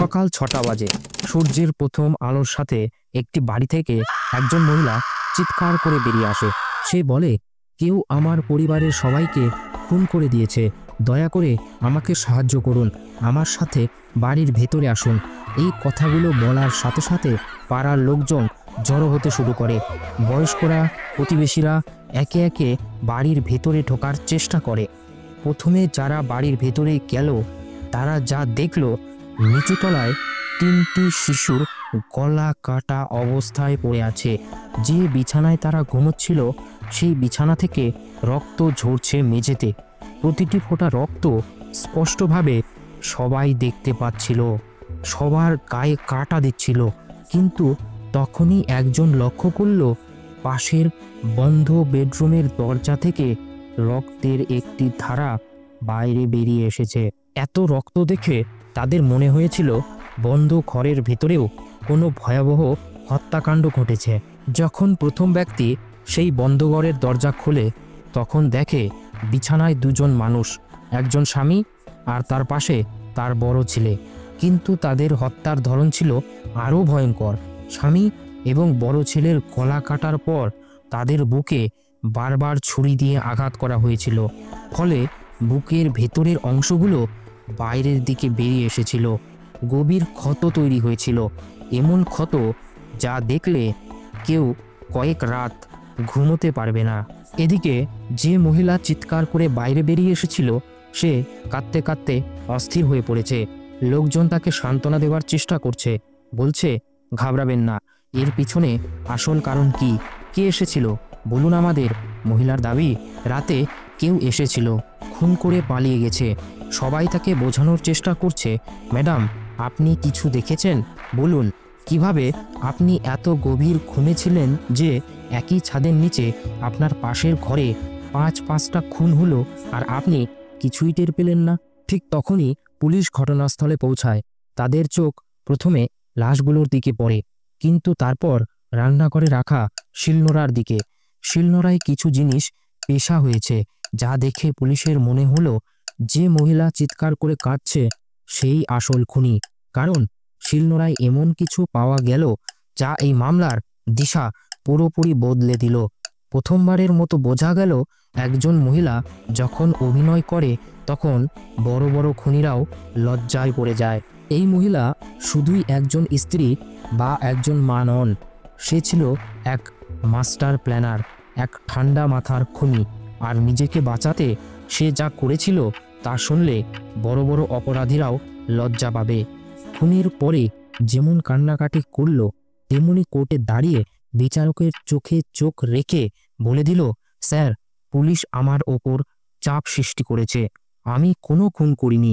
সকাল ৬টা বাজে। সূর্যের প্রথম আলোর সাথে একটি বাড়ি থেকে একজন মহিলা চিৎকার করে বেরিয়ে আসে। সে বলে, কেউ আমার পরিবারের সবাইকে খুন করে দিয়েছে, দয়া করে আমাকে সাহায্য করুন, আমার সাথে বাড়ির ভেতরে আসুন। এই কথাগুলো বলার সাথে সাথে পাড়ার লোকজন জড়ো হতে শুরু করে। বয়স্করা, প্রতিবেশীরা একে একে বাড়ির ভেতরে ঢোকার চেষ্টা করে। প্রথমে যারা বাড়ির ভেতরে গেল তারা যা দেখল, নিচুতলায় ৩টি শিশুর গলা কাটা অবস্থায় পড়ে আছে। যে বিছানায় তারা ঘুমোচ্ছিল সেই বিছানা থেকে রক্ত ঝরছে মেঝেতে। প্রতিটি ফোঁটা রক্ত স্পষ্টভাবে সবাই দেখতে পাচ্ছিল, সবার গায়ে কাটা দিচ্ছিল। কিন্তু তখনই একজন লক্ষ্য করল, পাশের বন্ধ বেডরুমের দরজা থেকে রক্তের একটি ধারা বাইরে বেরিয়ে এসেছে। এত রক্ত দেখে তাদের মনে হয়েছিল বন্ধ ঘরের ভেতরেও কোনো ভয়াবহ হত্যাকাণ্ড ঘটেছে। যখন প্রথম ব্যক্তি সেই বন্ধ ঘরের দরজা খোলে তখন দেখে বিছানায় দুজন মানুষ, একজন স্বামী আর তার পাশে তার বড় ছেলে। কিন্তু তাদের হত্যার ধরন ছিল আরও ভয়ঙ্কর। স্বামী এবং বড় ছেলের গলা কাটার পর তাদের বুকে বারবার ছুরি দিয়ে আঘাত করা হয়েছিল, ফলে বুকের ভেতরের অংশগুলো বাইরের দিকে বেরিয়ে এসেছিল। গভীর ক্ষত তৈরি হয়েছিল, এমন ক্ষত যা দেখলে কেউ কয়েক রাত ঘুমোতে পারবে না। এদিকে যে মহিলা চিৎকার করে বাইরে বেরিয়ে এসেছিল সে কাঁদতে কাঁদতে অস্থির হয়ে পড়েছে। লোকজন তাকে সান্ত্বনা দেওয়ার চেষ্টা করছে, বলছে, ঘাবড়াবেন না, এর পিছনে আসল কারণ কি, কে এসেছিল বলুন আমাদের। মহিলার দাবি, রাতে কেউ এসেছিল, খুন করে পালিয়ে গেছে। সবাই তাকে বোঝানোর চেষ্টা করছে, ম্যাডাম আপনি কিছু দেখেছেন, বলুন কিভাবে আপনি এত গভীর ঘুমে ছিলেন যে একই ছাদের নিচে আপনার পাশের ঘরে ৫টা খুন হলো আর আপনি কিছুই টের পেলেন না। ঠিক তখনই পুলিশ ঘটনাস্থলে পৌঁছায়। তাদের চোখ প্রথমে লাশগুলোর দিকে পড়ে, কিন্তু তারপর রান্নাঘরে রাখা শিলনোড়ার দিকে। শিলনোড়ায় কিছু জিনিস পেশা হয়েছে, যা দেখে পুলিশের মনে হলো যে মহিলা চিৎকার করে কাঁদছে সেই আসল খুনি। কারণ শিলনোড়ায় এমন কিছু পাওয়া গেল যা এই মামলার দিশা পুরোপুরি বদলে দিল। প্রথমবারের মতো বোঝা গেল, একজন মহিলা যখন অভিনয় করে তখন বড় বড় খুনিরাও লজ্জায় পড়ে যায়। এই মহিলা শুধুই একজন স্ত্রী বা একজন মা নন, সে ছিল এক মাস্টার প্ল্যানার, এক ঠান্ডা মাথার খুনি। আর নিজেকে বাঁচাতে সে যা করেছিল তা শুনলে বড় বড় অপরাধীরাও লজ্জা পাবে। খুনের পরে যেমন কান্নাকাটি করল, তেমনি কোর্টে দাঁড়িয়ে বিচারকের চোখে চোখ রেখে বলে দিল, স্যার পুলিশ আমার ওপর চাপ সৃষ্টি করেছে, আমি কোনো খুন করিনি।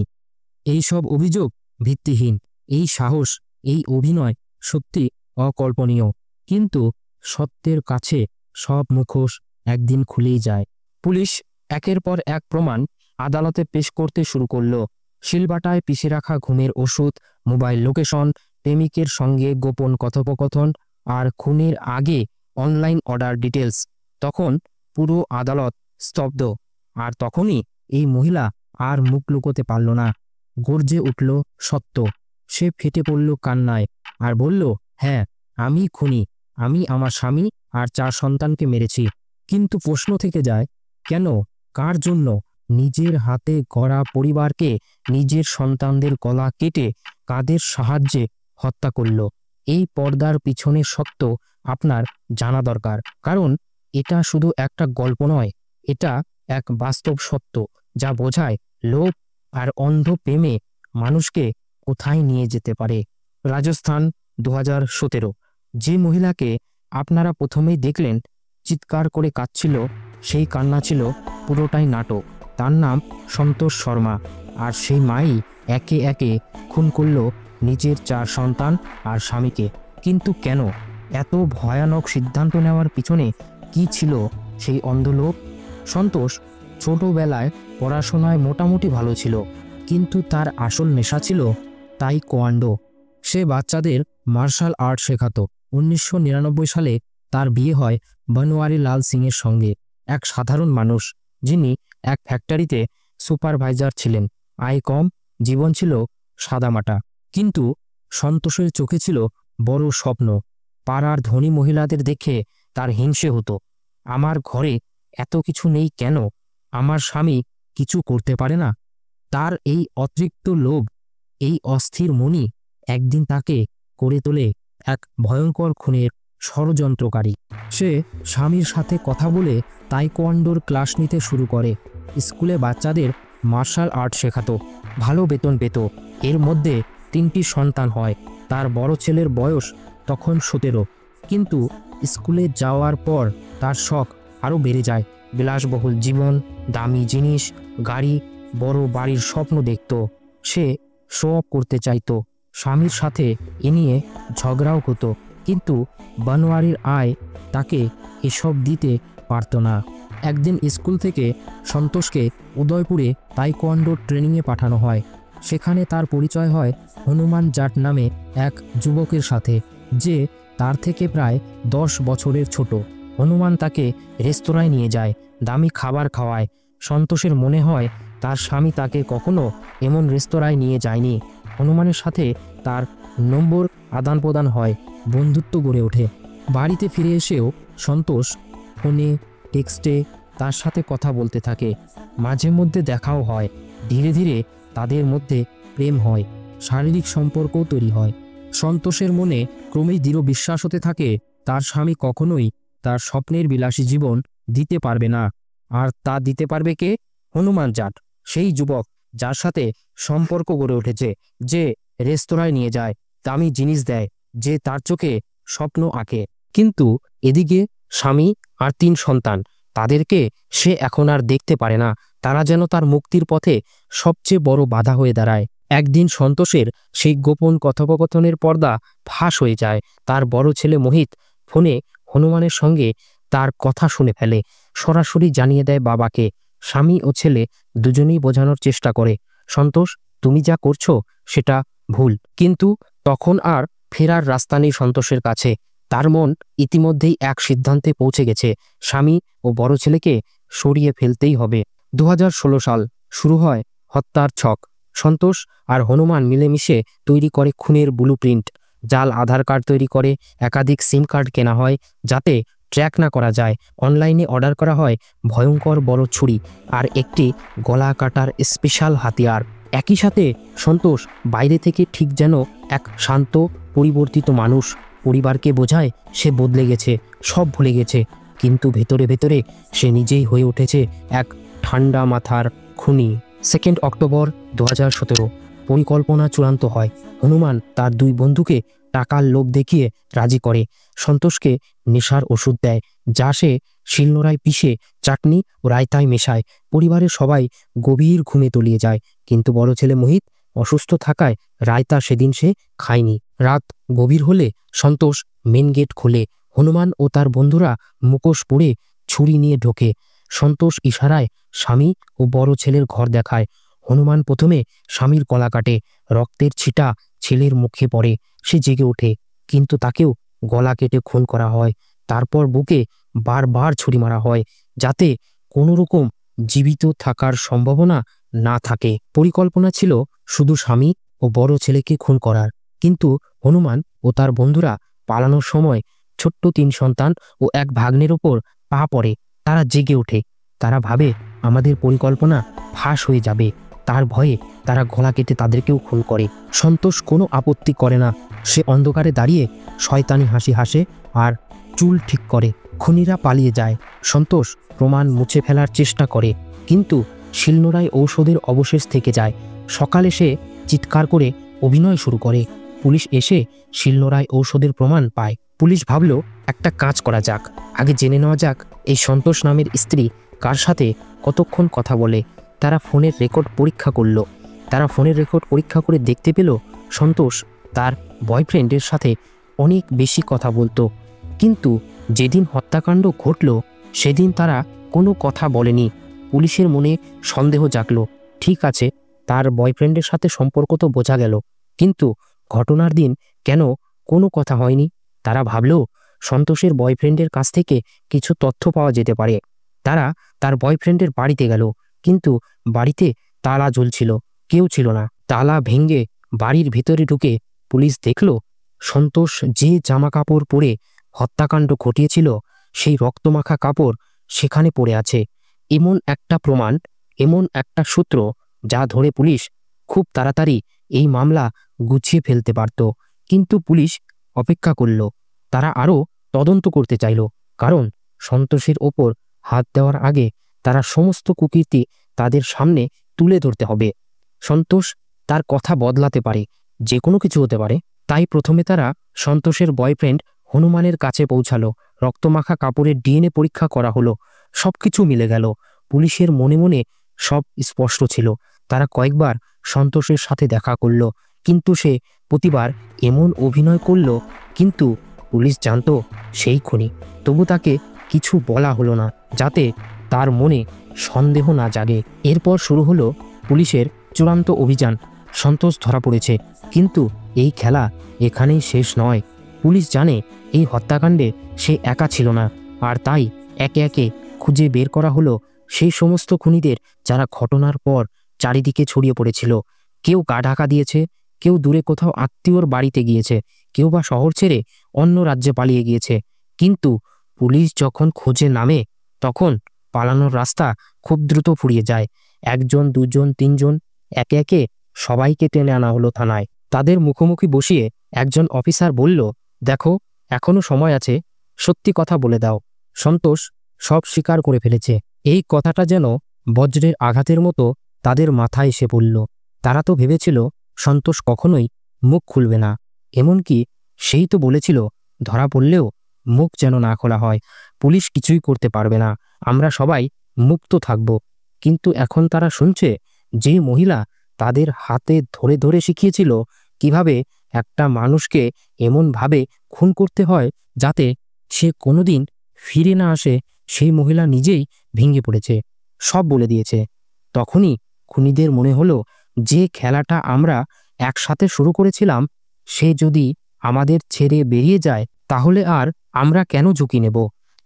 এই সব অভিযোগ ভিত্তিহীন। এই সাহস, এই অভিনয় সত্যি অকল্পনীয়। কিন্তু সত্যের কাছে সব মুখোশ একদিন খুলেই যায়। পুলিশ একের পর এক প্রমাণ আদালতে পেশ করতে শুরু করলো। শিলবাটায় পিষে রাখা ঘুমের ওষুধ, মোবাইল লোকেশন, প্রেমিকের সঙ্গে গোপন কথোপকথন আর খুনের আগে অনলাইন অর্ডার ডিটেলস। তখন পুরো আদালত স্তব্ধ। আর তখনই এই মহিলা আর মুখ লুকোতে পারল না, গর্জে উঠল সত্য। সে ফেটে পড়ল কান্নায় আর বলল, হ্যাঁ আমি খুনি, আমি আমার স্বামী আর 4 সন্তানকে মেরেছি। কিন্তু প্রশ্ন থেকে যায়, কেন, কার জন্য? নিজের হাতে গড়া পরিবারকে, নিজের সন্তানদের গলা কেটে কাদের সাহায্যে হত্যা করল? এই পর্দার পিছনের সত্য আপনার জানা দরকার, কারণ এটা শুধু একটা গল্প নয়, এটা এক বাস্তব সত্য যা বোঝায় লোভ আর অন্ধ প্রেমে মানুষকে কোথায় নিয়ে যেতে পারে। রাজস্থান 2017। যে মহিলাকে আপনারা প্রথমেই দেখলেন চিৎকার করে কাঁদছিল, সেই কান্না ছিল পুরোটাই নাটক। তার নাম সন্তোষ শর্মা। আর সেই মাই একে একে খুন করল নিজের 4 সন্তান আর স্বামীকে। কিন্তু কেন? এত ভয়ানক সিদ্ধান্ত নেওয়ার পিছনে কি ছিল সেই অন্ধলোক? সন্তোষ ছোটবেলায় পড়াশোনায় মোটামুটি ভালো ছিল, কিন্তু তার আসল নেশা ছিল তাইকোয়ান্ডো। সে বাচ্চাদের মার্শাল আর্ট শেখাতো। 1999 সালে তার বিয়ে হয় বনওয়ারি লাল সিংয়ের সঙ্গে, এক সাধারণ মানুষ যিনি এক ফ্যাক্টরিতে সুপারভাইজার ছিলেন। আয় কম, জীবন ছিল সাদামাটা। কিন্তু সন্তোষের চোখে ছিল বড় স্বপ্ন। পাড়ার ধনী মহিলাদের দেখে তার হিংসে হতো। আমার ঘরে এত কিছু নেই কেন? আমার স্বামী কিছু করতে পারে না? তার এই অতৃপ্ত লোভ, এই অস্থির মনি একদিন তাকে করে তোলে এক ভয়ঙ্কর খুনের ষড়যন্ত্রকারী। সে স্বামীর সাথে কথা বলে তাইকোয়ান্ডোর ক্লাস নিতে শুরু করে। স্কুলে বাচ্চাদের মার্শাল আর্ট শেখাতো, ভালো বেতন পেত। এর মধ্যে 3টি সন্তান হয়। তার বড় ছেলের বয়স তখন 17। কিন্তু স্কুলে যাওয়ার পর তার শখ আরও বেড়ে যায়। বিলাসবহুল জীবন, দামি জিনিস, গাড়ি, বড় বাড়ির স্বপ্ন দেখত। সে শো অফ করতে চাইতো। স্বামীর সাথে এ নিয়ে ঝগড়াও হতো, কিন্তু বানোয়ারির আয় তাকে এসব দিতে পারত না। একদিন স্কুল থেকে সন্তোষকে উদয়পুরে তাইকোয়ান্ডো ট্রেনিংয়ে পাঠানো হয়। সেখানে তার পরিচয় হয় হনুমান জাট নামে এক যুবকের সাথে, যে তার থেকে প্রায় 10 বছরের ছোট। হনুমান তাকে রেস্তোরাঁয় নিয়ে যায়, দামি খাবার খাওয়ায়। সন্তোষের মনে হয় তার স্বামী তাকে কখনো এমন রেস্তোরাঁয় নিয়ে যায়নি। হনুমানের সাথে তার নম্বর আদান প্রদান হয়, বন্ধুত্ব গড়ে ওঠে। বাড়িতে ফিরে এসেও সন্তোষ ফোনে, টেক্সটে তার সাথে কথা বলতে থাকে। মাঝে মধ্যে দেখাও হয়। ধীরে ধীরে তাদের মধ্যে প্রেম হয়, শারীরিক সম্পর্কও তৈরি হয়। সন্তোষের মনে ক্রমেই দৃঢ় বিশ্বাস হতে থাকে তার স্বামী কখনোই তার স্বপ্নের বিলাসী জীবন দিতে পারবে না। আর তা দিতে পারবে কে? হনুমান জাট, সেই যুবক যার সাথে সম্পর্ক গড়ে উঠেছে, যে রেস্তোরাঁয় নিয়ে যায়, দামি জিনিস দেয়, যে তার চোখে স্বপ্ন আঁকে। কিন্তু এদিকে স্বামী আর 3 সন্তান, তাদেরকে সে এখন আর দেখতে পারে না। তারা যেন তার মুক্তির পথে সবচেয়ে বড় বাধা হয়ে দাঁড়ায়। একদিন সন্তোষের সেই গোপন কথোপকথনের পর্দা ফাঁস হয়ে যায়। তার বড় ছেলে মোহিত ফোনে হনুমানের সঙ্গে তার কথা শুনে ফেলে, সরাসরি জানিয়ে দেয় বাবাকে। স্বামী ও ছেলে দুজনেই বোঝানোর চেষ্টা করে, সন্তোষ, তুমি যা করছো সেটা ভুল। কিন্তু তখন আর ফেরার রাস্তা নেই সন্তোষের কাছে। তার মন ইতিমধ্যেই এক সিদ্ধান্তে পৌঁছে গেছে, স্বামী ও বড় ছেলেকে সরিয়ে ফেলতেই হবে। 2016 সাল শুরু হয় হত্যার ছক। সন্তোষ আর হনুমান মিলেমিশে তৈরি করে খুনের ব্লুপ্রিন্ট। জাল আধার কার্ড তৈরি করে, একাধিক সিম কার্ড কেনা হয় যাতে ট্র্যাক না করা যায়। অনলাইনে অর্ডার করা হয় ভয়ঙ্কর বড় ছুরি আর একটি গলা কাটার স্পেশাল হাতিয়ার। একই সাথে সন্তোষ বাইরে থেকে ঠিক যেন এক শান্ত পরিবর্তিত মানুষ। পরিবারকে বোঝায় সে বদলে গেছে, সব ভুলে গেছে। কিন্তু ভেতরে ভেতরে সে নিজেই হয়ে উঠেছে এক ঠান্ডা মাথার খুনি। 2 অক্টোবর 2017 পরিকল্পনা চূড়ান্ত হয়। হনুমান তার 2 বন্ধুকে টাকার লোভ দেখিয়ে রাজি করে। সন্তোষকে নেশার ওষুধ দেয়, যা সে শিলনোড়ায় পিষে চাটনি ও রায়তায় মেশায়। পরিবারের সবাই গভীর ঘুমে তলিয়ে যায়, কিন্তু বড় ছেলে মোহিত অসুস্থ থাকায় রায়তা সেদিন সে খায়নি। রাত গভীর হলে সন্তোষ মেন গেট খোলে। হনুমান ও তার বন্ধুরা মুখোশ পরে ছুরি নিয়ে ঢোকে। সন্তোষ ইশারায় স্বামী ও বড় ছেলের ঘর দেখায়। হনুমান প্রথমে স্বামীর গলা কাটে, রক্তের ছিটা ছেলের মুখে পড়ে। সে জেগে ওঠে, কিন্তু তাকেও গলা কেটে খুন করা হয়। তারপর বুকে বারবার ছুরি মারা হয়, যাতে কোনো রকম জীবিত থাকার সম্ভাবনা না থাকে। পরিকল্পনা ছিল শুধু স্বামী ও বড় ছেলেকে খুন করার, কিন্তু হনুমান ও তার বন্ধুরা পালানোর সময় ছোট্ট 3 সন্তান ও এক ভাগ্নের ওপর পা পড়ে। তারা জেগে ওঠে। তারা ভাবে আমাদের পরিকল্পনা ফাঁস হয়ে যাবে। তার ভয়ে তারা গলা কেটে তাদেরকেও খুন করে। সন্তোষ কোনো আপত্তি করে না। সে অন্ধকারে দাঁড়িয়ে শয়তানি হাসি হাসে আর চুল ঠিক করে। খুনিরা পালিয়ে যায়। সন্তোষ প্রমাণ মুছে ফেলার চেষ্টা করে, কিন্তু শিলনোড়ায় ঔষধের অবশেষ থেকে যায়। সকালে সে চিৎকার করে অভিনয় শুরু করে। পুলিশ এসে শিলনোড়ায় ঔষধের প্রমাণ পায়। পুলিশ ভাবল একটা কাজ করা যাক, আগে জেনে নেওয়া যাক এই সন্তোষ নামের স্ত্রী কার সাথে কতক্ষণ কথা বলে। তারা ফোনের রেকর্ড পরীক্ষা করল। তারা ফোনের রেকর্ড পরীক্ষা করে দেখতে পেল সন্তোষ তার বয়ফ্রেন্ডের সাথে অনেক বেশি কথা বলতো। কিন্তু যেদিন হত্যাকাণ্ড ঘটল সেদিন তারা কোনো কথা বলেনি। পুলিশের মনে সন্দেহ জাগলো। ঠিক আছে, তার বয়ফ্রেন্ডের সাথে সম্পর্ক তো বোঝা গেল, কিন্তু ঘটনার দিন কেন কোনো কথা হয়নি? তারা ভাবল সন্তোষের বয়ফ্রেন্ডের কাছ থেকে কিছু তথ্য পাওয়া যেতে পারে। তারা তার বয়ফ্রেন্ডের বাড়িতে গেল, কিন্তু বাড়িতে তালা ঝুলছিল, কেউ ছিল না। তালা ভেঙে বাড়ির ভিতরে ঢুকে পুলিশ দেখল সন্তোষ যে জামা কাপড় পরে হত্যাকাণ্ড ঘটিয়েছিল সেই রক্তমাখা কাপড় সেখানে পড়ে আছে। এমন একটা প্রমাণ, এমন একটা সূত্র যা ধরে পুলিশ খুব তাড়াতাড়ি এই মামলা গুছিয়ে ফেলতে পারত। কিন্তু পুলিশ অপেক্ষা করল, তারা আরও তদন্ত করতে চাইল, কারণ সন্তোষের ওপর হাত দেওয়ার আগে তারা সমস্ত কুকীর্তি তাদের সামনে তুলে ধরতে হবে। সন্তোষ তার কথা বদলাতে পারে, যে কোনো কিছু হতে পারে। তাই প্রথমে তারা সন্তোষের বয়ফ্রেন্ড হনুমানের কাছে পৌঁছালো। রক্তমাখা কাপড়ের ডিএনএ পরীক্ষা করা হলো, সবকিছু মিলে গেল। পুলিশের মনে মনে সব স্পষ্ট ছিল। তারা কয়েকবার সন্তোষের সাথে দেখা করল, কিন্তু সে প্রতিবার এমন অভিনয় করল, কিন্তু পুলিশ জানতো সেই খুনি। তবু তাকে কিছু বলা হলো না, যাতে তার মনে সন্দেহ না জাগে। এরপর শুরু হলো পুলিশের চূড়ান্ত অভিযান। সন্তোষ ধরা পড়েছে, কিন্তু এই খেলা এখানেই শেষ নয়। পুলিশ জানে এই হত্যাকাণ্ডে সে একা ছিল না, আর তাই একে একে খুঁজে বের করা হলো সেই সমস্ত খুনিদের যারা ঘটনার পর চারিদিকে ছড়িয়ে পড়েছিল। কেউ গা ঢাকা দিয়েছে, কেউ দূরে কোথাও আত্মীয়র বাড়িতে গিয়েছে, কেউ বা শহর ছেড়ে অন্য রাজ্যে পালিয়ে গিয়েছে। কিন্তু পুলিশ যখন খোঁজে নামে, তখন পালানোর রাস্তা খুব দ্রুত ফুরিয়ে যায়। একজন, দুজন, তিনজন, একে একে সবাইকে টেনে আনা হলো থানায়। তাদের মুখোমুখি বসিয়ে একজন অফিসার বলল, দেখো, এখনো সময় আছে, সত্যি কথা বলে দাও। সন্তোষ সব স্বীকার করে ফেলেছে। এই কথাটা যেন বজ্রের আঘাতের মতো তাদের মাথায় এসে পড়ল। তারা তো ভেবেছিল সন্তোষ কখনোই মুখ খুলবে না, এমনকি সেই তো বলেছিল ধরা পড়লেও মুখ যেন না খোলা হয়, পুলিশ কিছুই করতে পারবে না, আমরা সবাই মুক্ত থাকব। কিন্তু এখন তারা শুনছে যে মহিলা তাদের হাতে ধরে ধরে শিখিয়েছিল কিভাবে একটা মানুষকে এমনভাবে খুন করতে হয় যাতে সে কোনোদিন ফিরে না আসে, সেই মহিলা নিজেই ভেঙে পড়েছে, সব বলে দিয়েছে। তখনই খুনিদের মনে হলো যে খেলাটা আমরা একসাথে শুরু করেছিলাম, সে যদি আমাদের ছেড়ে বেরিয়ে যায় তাহলে আর আমরা কেন ঝুঁকি নেব।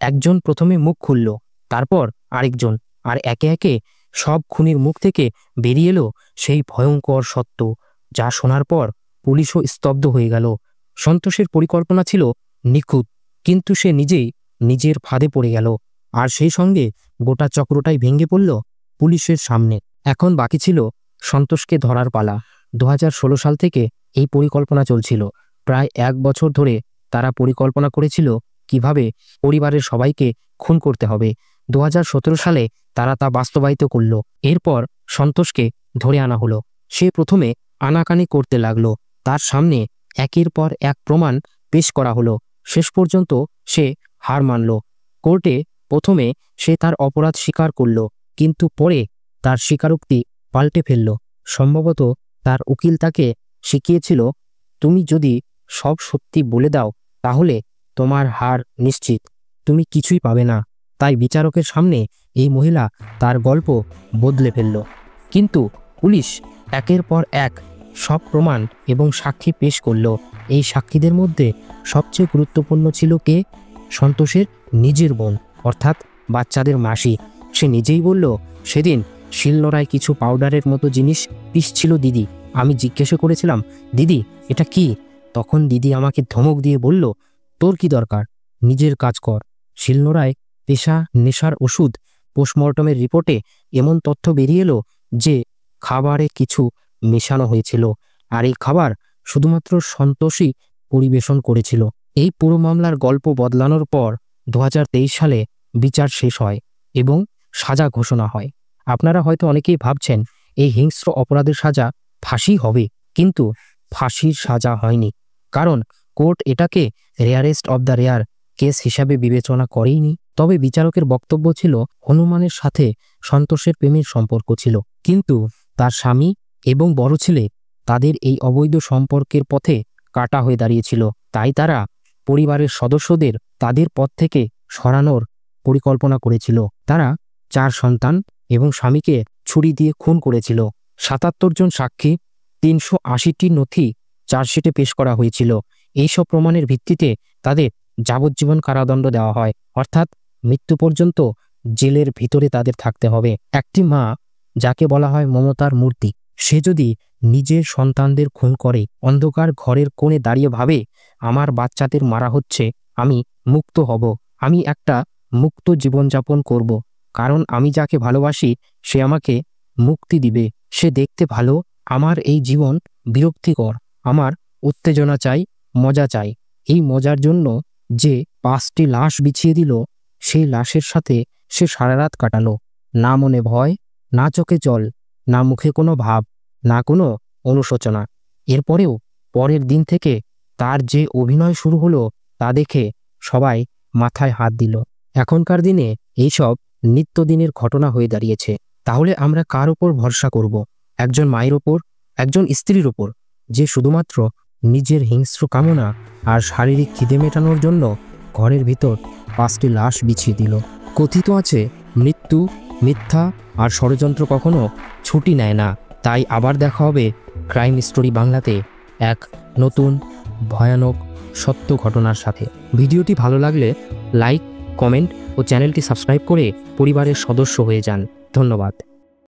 একজন প্রথমে মুখ খুলল, তারপর আরেকজন, আর একে একে সব খুনির মুখ থেকে বেরিয়ে এলো সেই ভয়ঙ্কর সত্য, যা শোনার পর পুলিশও স্তব্ধ হয়ে গেল। সন্তোষের পরিকল্পনা ছিল নিখুঁত, কিন্তু সে নিজেই নিজের ফাঁদে পড়ে গেল, আর সেই সঙ্গে গোটা চক্রটাই ভেঙে পড়ল পুলিশের সামনে। এখন বাকি ছিল সন্তোষকে ধরার পালা। 2016 সাল থেকে এই পরিকল্পনা চলছিল। প্রায় 1 বছর ধরে তারা পরিকল্পনা করেছিল কিভাবে পরিবারের সবাইকে খুন করতে হবে। 2017 সালে তারা তা বাস্তবায়িত করল। এরপর সন্তোষকে ধরে আনা হলো। সে প্রথমে আনাকানি করতে লাগলো, তার সামনে একের পর এক প্রমাণ পেশ করা হলো। শেষ পর্যন্ত সে হার মানল। কোর্টে প্রথমে সে তার অপরাধ স্বীকার করল, কিন্তু পরে তার স্বীকারোক্তি পাল্টে ফেলল। সম্ভবত তার উকিল তাকে শিখিয়েছিল, তুমি যদি সব সত্যি বলে দাও তাহলে তোমার হার নিশ্চিত, তুমি কিছুই পাবে না। তাই বিচারকের সামনে এই মহিলা তার গল্প বদলে ফেলল। কিন্তু পুলিশ একের পর এক সব প্রমাণ এবং সাক্ষী পেশ করল। এই সাক্ষীদের মধ্যে সবচেয়ে গুরুত্বপূর্ণ ছিল কে? সন্তোষের নিজের বোন, অর্থাৎ বাচ্চাদের মাসি। সে নিজেই বলল, সেদিন শিলনোড়ায় কিছু পাউডারের মতো জিনিস পিষছিল দিদি। আমি জিজ্ঞাসা করেছিলাম, দিদি এটা কি? তখন দিদি আমাকে ধমক দিয়ে বলল, তোর কি দরকার, নিজের কাজ কর। শিলনোড়ায় পেশা নেশার ওষুধ। পোস্টমর্টমের রিপোর্টে এমন তথ্য বেরিয়ে এলো যে খাবারে কিছু মেশানো হয়েছিল, আর এই খাবার শুধুমাত্র সন্তোষই পরিবেশন করেছিল। এই পুরো মামলার গল্প বদলানোর পর 2023 সালে বিচার শেষ হয় এবং সাজা ঘোষণা হয়। আপনারা হয়তো অনেকেই ভাবছেন এই হিংস্র অপরাধের সাজা ফাঁসি হবে, কিন্তু ফাঁসির সাজা হয়নি, কারণ কোর্ট এটাকে rarest of the rare case হিসাবে বিবেচনা করেইনি। তবে বিচারকের বক্তব্য ছিল হনুমানের সাথে সন্তোষের প্রেমের সম্পর্ক ছিল, কিন্তু তার স্বামী এবং বড় ছেলে তাদের এই অবৈধ সম্পর্কের পথে কাটা হয়ে দাঁড়িয়েছিল। তাই তারা পরিবারের সদস্যদের তাদের পথ থেকে সরানোর পরিকল্পনা করেছিল। তারা 4 সন্তান এবং স্বামীকে ছুরি দিয়ে খুন করেছিল। 77 জন সাক্ষী, 380টি নথি চার্জশিটে পেশ করা হয়েছিল। এইসব প্রমাণের ভিত্তিতে তাদের যাবজ্জীবন কারাদণ্ড দেওয়া হয়, অর্থাৎ মৃত্যু পর্যন্ত জেলের ভিতরে তাদের থাকতে হবে। একটি মা, যাকে বলা হয় মমতার মূর্তি, সে যদি নিজের সন্তানদের খুন করে, অন্ধকার ঘরের কোণে দাঁড়িয়ে ভাবে আমার বাচ্চাদের মারা হচ্ছে, আমি মুক্ত হব, আমি একটা মুক্ত জীবনযাপন করব, কারণ আমি যাকে ভালোবাসি সে আমাকে মুক্তি দিবে। সে দেখতে ভালো, আমার এই জীবন বিরক্তিকর, আমার উত্তেজনা চাই, মজা চাই। এই মজার জন্য যে 5টি লাশ বিছিয়ে দিল, সেই লাশের সাথে সে সারা রাত কাটালো। না মনে ভয়, না চোখে জল, না মুখে কোনো ভাব, না কোনো অনুশোচনা। এরপরেও পরের দিন থেকে তার যে অভিনয় শুরু হলো তা দেখে সবাই মাথায় হাত দিল। এখনকার দিনে এইসব নিত্যদিনের ঘটনা হয়ে দাঁড়িয়েছে। তাহলে আমরা কার ওপর ভরসা করব? একজন মায়ের ওপর, একজন স্ত্রীর ওপর, যে শুধুমাত্র নিজের হিংস্র কামনা আর শারীরিক খিদে মেটানোর জন্য ঘরের ভিতর 5টি লাশ বিছিয়ে দিল। কথিত আছে, মৃত্যু, মিথ্যা আর ষড়যন্ত্র কখনো ছুটি নেয় না। তাই আবার দেখা হবে ক্রাইম স্টোরি বাংলাতে এক নতুন ভয়ানক সত্য ঘটনার সাথে। ভিডিওটি ভালো লাগলে লাইক, কমেন্ট ও চ্যানেলটি সাবস্ক্রাইব করে পরিবারের সদস্য হয়ে যান। ধন্যবাদ।